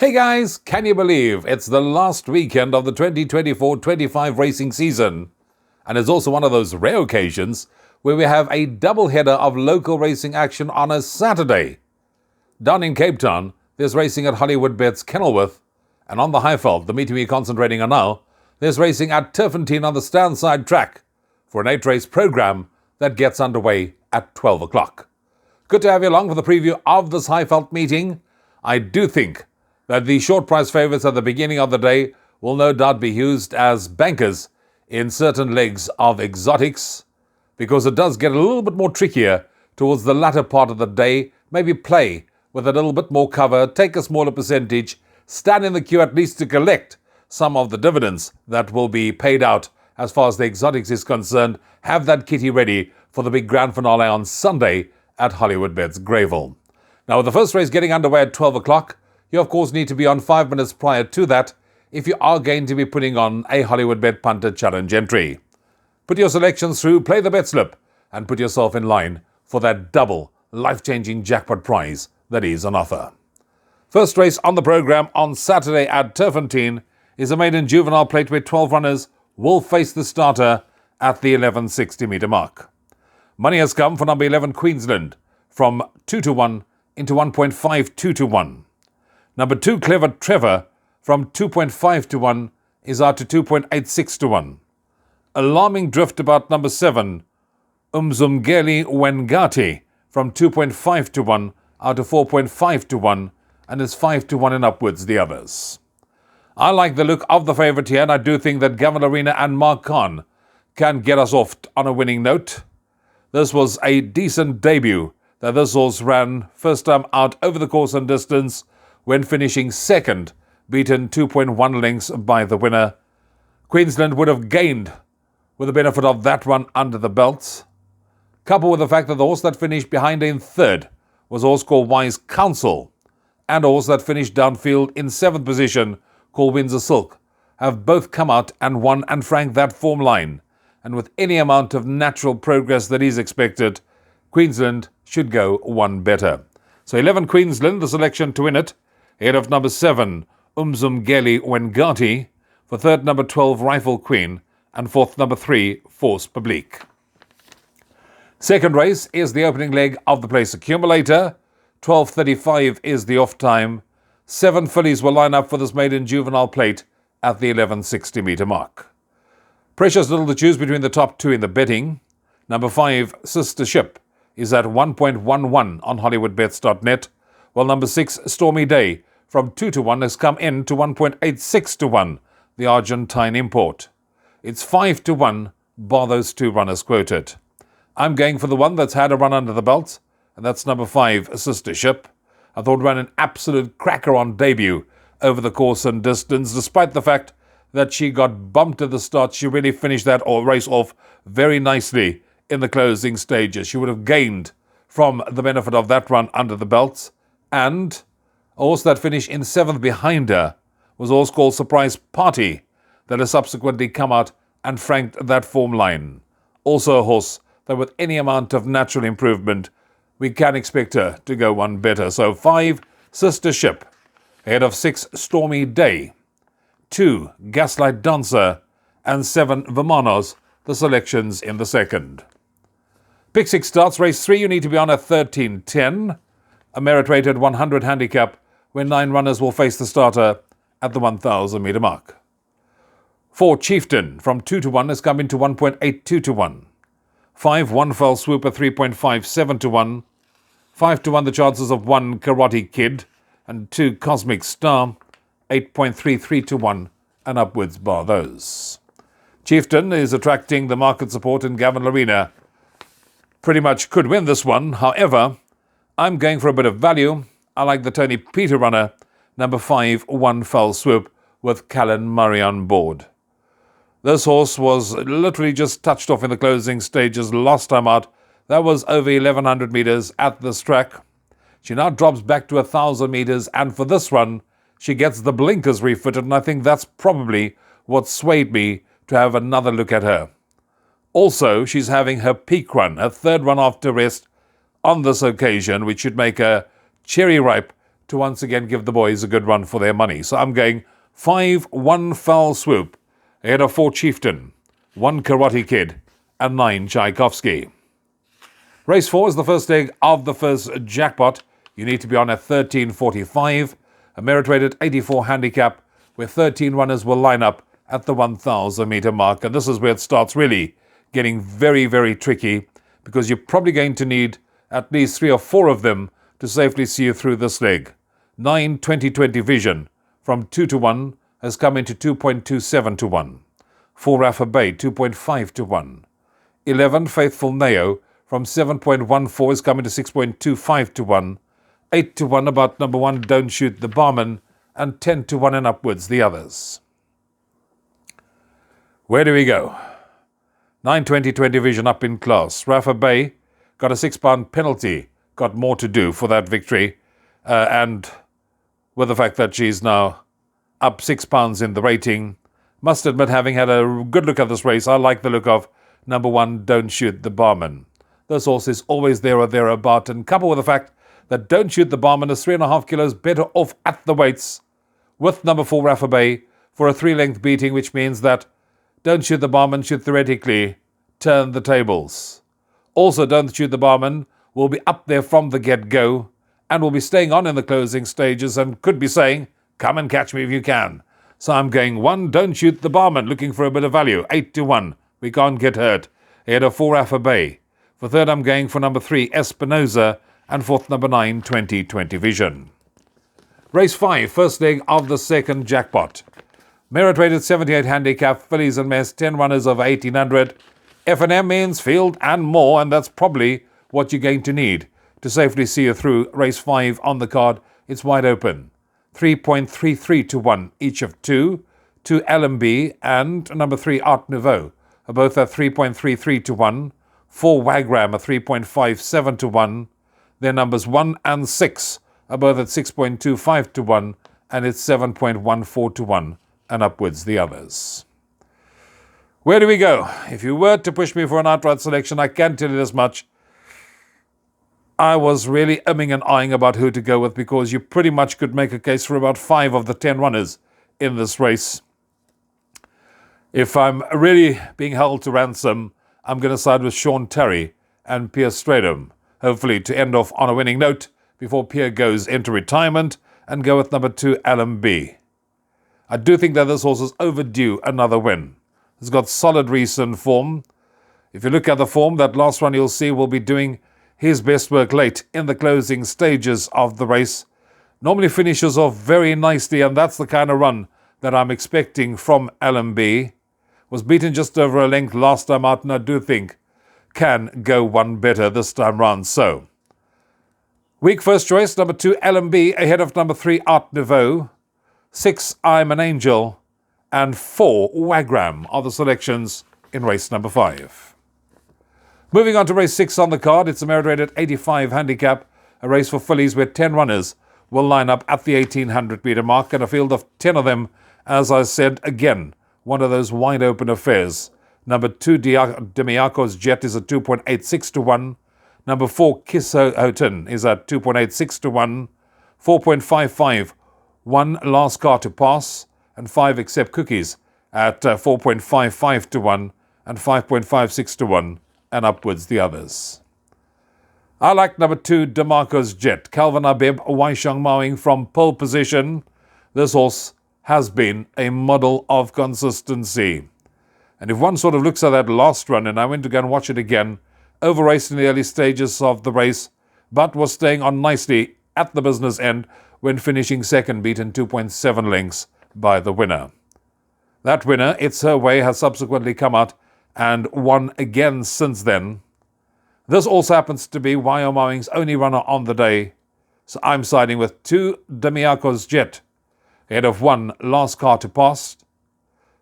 Hey guys, can you believe it's the last weekend of the 2024-25 racing season? And it's also one of those rare occasions where we have a double header of local racing action on a Saturday. Down in Cape Town, there's racing at Hollywoodbets Kenilworth, and on the Highveld, the meeting we're concentrating on now, there's racing at Turffontein on the Standside track for an 8-race program that gets underway at 12 o'clock. Good to have you along for the preview of this Highveld meeting. I do think that the short price favourites at the beginning of the day will no doubt be used as bankers in certain legs of exotics, because it does get a little bit more trickier towards the latter part of the day. Maybe play with a little bit more cover, take a smaller percentage, stand in the queue at least to collect some of the dividends that will be paid out as far as the exotics is concerned. Have that kitty ready for the big grand finale on Sunday at Hollywoodbets Greyville. Now, with the first race getting underway at 12 o'clock, you of course need to be on 5 minutes prior to that if you are going to be putting on a Hollywoodbet Punter Challenge entry. Put your selections through, play the bet slip, and put yourself in line for that double life-changing jackpot prize that is on offer. First race on the programme on Saturday at Turffontein is a maiden juvenile plate where 12 runners will face the starter at the 1160 metre mark. Money has come for number 11 Queensland from 2-1 into 1.52-1. Number 2, Clever Trevor, from 2.5-1 is out to 2.86-1. Alarming drift about number 7, Umzumgeli Wengati, from 2.5-1 out to 4.5-1, and is 5-1 and upwards the others. I like the look of the favourite here, and I do think that Governor Arena and Mark Khan can get us off on a winning note. This was a decent debut that this horse ran first time out over the course and distance, when finishing second, beaten 2.1 lengths by the winner. Queensland would have gained with the benefit of that one under the belts, coupled with the fact that the horse that finished behind in third was a horse called Wise Counsel, and a horse that finished downfield in 7th position called Windsor Silk, have both come out and won and franked that form line. And with any amount of natural progress that is expected, Queensland should go one better. So 11 Queensland, the selection to win it, ahead of number 7, Umzumgeli Wengati, for third number 12, Rifle Queen, and fourth number 3, Force Publique. Second race is the opening leg of the place accumulator. 12:35 is the off time. 7 fillies will line up for this maiden juvenile plate at the 1160 metre mark. Precious little to choose between the top 2 in the betting. Number 5, Sister Ship, is at 1.11 on hollywoodbets.net, while number 6, Stormy Day, from 2-1 has come in to 1.86-1, the Argentine import. It's 5-1, bar those 2 runners quoted. I'm going for the one that's had a run under the belt, and that's number 5, Sister Ship. I thought ran an absolute cracker on debut over the course and distance. Despite the fact that she got bumped at the start, she really finished that race off very nicely in the closing stages. She would have gained from the benefit of that run under the belt. And a horse that finished in 7th behind her was a horse called Surprise Party that has subsequently come out and franked that form line. Also a horse that with any amount of natural improvement, we can expect her to go one better. So 5, Sister Ship, ahead of 6, Stormy Day, 2, Gaslight Dancer, and 7, Vimanos, the selections in the second. Pick 6 starts. Race 3, you need to be on at 13:10. A merit-rated 100 handicap, where 9 runners will face the starter at the 1,000 metre mark. 4, Chieftain, from 2-1 has come into 1.82-1. 5, One Fell Swoop at 3.57-1. 5-1, the chances of 1, Karate Kid, and 2, Cosmic Star, 8.33-1, and upwards bar those. Chieftain is attracting the market support, and Gavin Arena pretty much could win this one. However, I'm going for a bit of value. I like the Tony Peter runner, number 5, One Fell Swoop, with Callan Murray on board. This horse was literally just touched off in the closing stages last time out. That was over 1,100 metres at this track. She now drops back to 1,000 metres, and for this run, she gets the blinkers refitted, and I think that's probably what swayed me to have another look at her. Also, she's having her peak run, her third run after rest on this occasion, which should make her cherry ripe to once again give the boys a good run for their money. So I'm going 5, 1 Foul Swoop, ahead of 4 Chieftain, 1 Karate Kid, and 9 Tchaikovsky. Race 4 is the first leg of the first jackpot. You need to be on at 13.45, a merit-rated 84 handicap, where 13 runners will line up at the 1,000 meter mark. And this is where it starts really getting very, very tricky, because you're probably going to need at least 3 or 4 of them to safely see you through this leg. 9 2020 Vision from 2 to 1 has come into 2.27 to 1. 4 Rafa Bay 2.5 to 1. 11 Faithful Neo from 7.14 has come into 6.25 to 1. 8 to 1 about number 1 Don't Shoot the Barman, and 10 to 1 and upwards the others. Where do we go? 9 2020 Vision up in class. Rafa Bay got a £6 penalty, got more to do for that victory, and with the fact that she's now up £6 in the rating, must admit, having had a good look at this race, I like the look of number 1 Don't Shoot the Barman. This horse is always there or thereabout, and coupled with the fact that Don't Shoot the Barman is 3.5 kilos better off at the weights with number 4 Rafa Bay for a 3-length beating, which means that Don't Shoot the Barman should theoretically turn the tables. Also, Don't Shoot the Barman will be up there from the get-go and will be staying on in the closing stages and could be saying, come and catch me if you can. So I'm going 1 Don't Shoot the Barman, looking for a bit of value, 8 to 1. We can't get hurt. Ahead of 4 Rafa Bay. For third, I'm going for number 3 Espinoza, and fourth, number 9 2020 Vision. Race 5, first leg of the second jackpot. Merit-rated 78 handicap, fillies and mares, 10 runners over 1,800. F&M means field and more, and that's probably what you're going to need to safely see you through race 5 on the card. It's wide open. 3.33 to 1 each of 2 LMB and number 3 Art Nouveau are both at 3.33 to 1. 4 Wagram are 3.57 to 1. Their numbers 1 and 6 are both at 6.25 to 1, and it's 7.14 to 1 and upwards the others. Where do we go? If you were to push me for an outright selection, I can tell you this much. I was really umming and eyeing about who to go with, because you pretty much could make a case for about 5 of the 10 runners in this race. If I'm really being held to ransom, I'm going to side with Sean Terry and Pierre Stradom, hopefully to end off on a winning note before Pierre goes into retirement, and go with number 2 LMB. I do think that this horse is overdue another win. He's got solid recent form. If you look at the form, that last run you'll see will be doing his best work late in the closing stages of the race. Normally finishes off very nicely, and that's the kind of run that I'm expecting from LMB. Was beaten just over a length last time out, and I do think can go one better this time round. So, week first choice, number 2 LMB ahead of number 3 Art Nouveau. 6 I'm an Angel, and 4 Wagram are the selections in race number 5. Moving on to race 6 on the card, it's a merit-rated 85 handicap, a race for fillies where 10 runners will line up at the 1,800 metre mark, and a field of 10 of them, as I said, again, one of those wide-open affairs. Number 2 Demiako's Jet is at 2.86 to 1. Number 4 Kiss Houghton is at 2.86 to 1. 4.55 1 Last Car to Pass, and 5 Accept Cookies at 4.55 to 1 and 5.56 to 1 and upwards the others. I like number 2 DeMarco's Jet. Calvin Abeb Waishang Mowing from pole position. This horse has been a model of consistency. And if one sort of looks at that last run, and I went to go and watch it again, over-raced in the early stages of the race, but was staying on nicely at the business end when finishing second, beaten 2.7 lengths by the winner. That winner, It's Her Way, has subsequently come out and won again since then. This also happens to be Wyoming's only runner on the day, so I'm siding with 2 Demiako's Jet, ahead of 1 Last Car to Pass,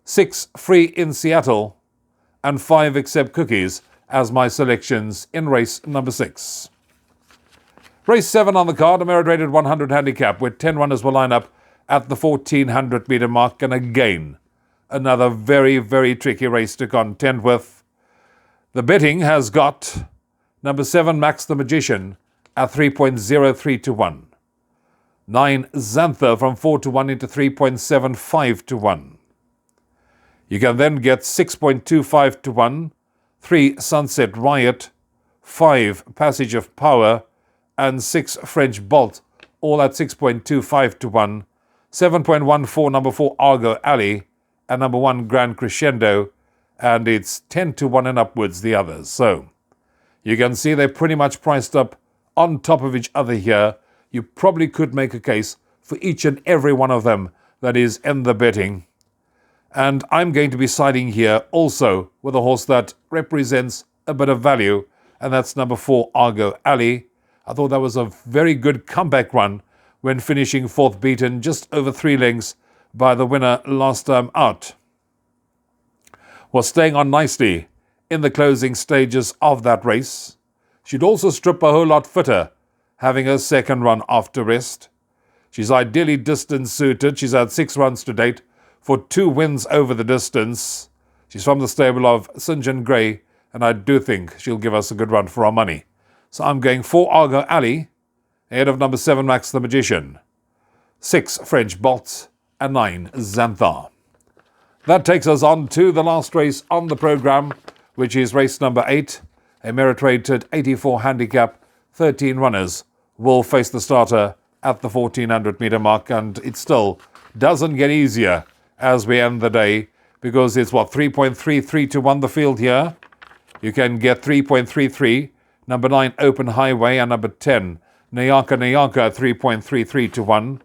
6 Free in Seattle, and 5 Accept Cookies as my selections in race number 6. Race 7 on the card, a merit-rated 100 handicap, where 10 runners will line up at the 1,400 metre mark, and again, another very, very tricky race to contend with. The betting has got number 7 Max the Magician at 3.03 to 1. 9 Xantha from 4 to 1 into 3.75 to 1. You can then get 6.25 to 1, 3 Sunset Riot, 5 Passage of Power, and 6 French Bolt, all at 6.25 to 1, 7.14 number 4 Argo Alley, and number 1 Grand Crescendo, and it's 10 to 1 and upwards the others. So you can see they're pretty much priced up on top of each other here. You probably could make a case for each and every one of them that is in the betting. And I'm going to be siding here also with a horse that represents a bit of value, and that's number 4 Argo Alley. I thought that was a very good comeback run when finishing 4th, beaten just over 3 lengths by the winner last time out. Was staying on nicely in the closing stages of that race. She'd also strip a whole lot fitter, having her second run after rest. She's ideally distance suited. She's had 6 runs to date for 2 wins over the distance. She's from the stable of St. John Gray, and I do think she'll give us a good run for our money. So I'm going 4 Argo Alley, ahead of number 7 Max the Magician, 6 French Bolt, and 9 Xantha. That takes us on to the last race on the programme, which is race number 8, a merit-rated 84 handicap. 13 runners will face the starter at the 1400 metre mark, and it still doesn't get easier as we end the day, because it's 3.33 to 1 the field here. You can get 3.33, number 9 Open Highway, and number 10 Nayaka 3.33 to 1.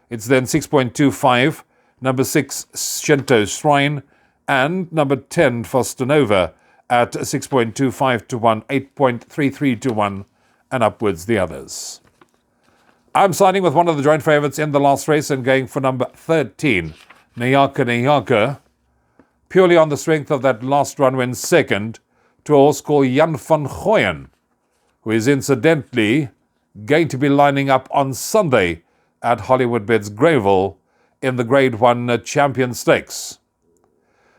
It's then 6.25, number 6 Shinto Shrine, and number 10 Fostanova at 6.25 to 1, 8.33 to 1, and upwards the others. I'm siding with one of the joint favourites in the last race and going for number 13, Nayaka, purely on the strength of that last run when second to a horse called Jan van Gooyen, who is incidentally going to be lining up on Sunday at Hollywoodbets Greyville in the Grade 1 Champion Stakes.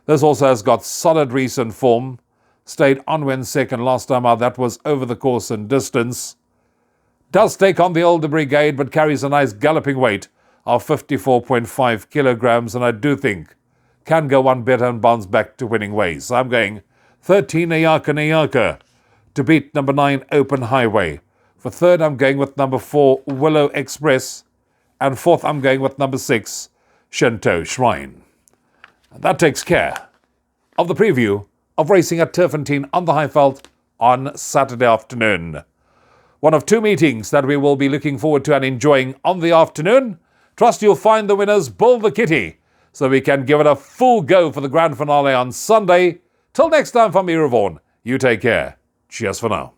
This horse has got solid recent form, stayed on when second last time out, that was over the course and distance. Does take on the older brigade, but carries a nice galloping weight of 54.5 kilograms, and I do think can go one better and bounce back to winning ways. So I'm going 13 Nayaka to beat number 9 Open Highway. For third, I'm going with number 4 Willow Express, and fourth, I'm going with number 6 Shinto Shrine. And that takes care of the preview of racing at Turffontein on the Highveld on Saturday afternoon. One of 2 meetings that we will be looking forward to and enjoying on the afternoon. Trust you'll find the winners, bull the kitty, so we can give it a full go for the grand finale on Sunday. Till next time from me, Rouvaun, you take care. Cheers for now.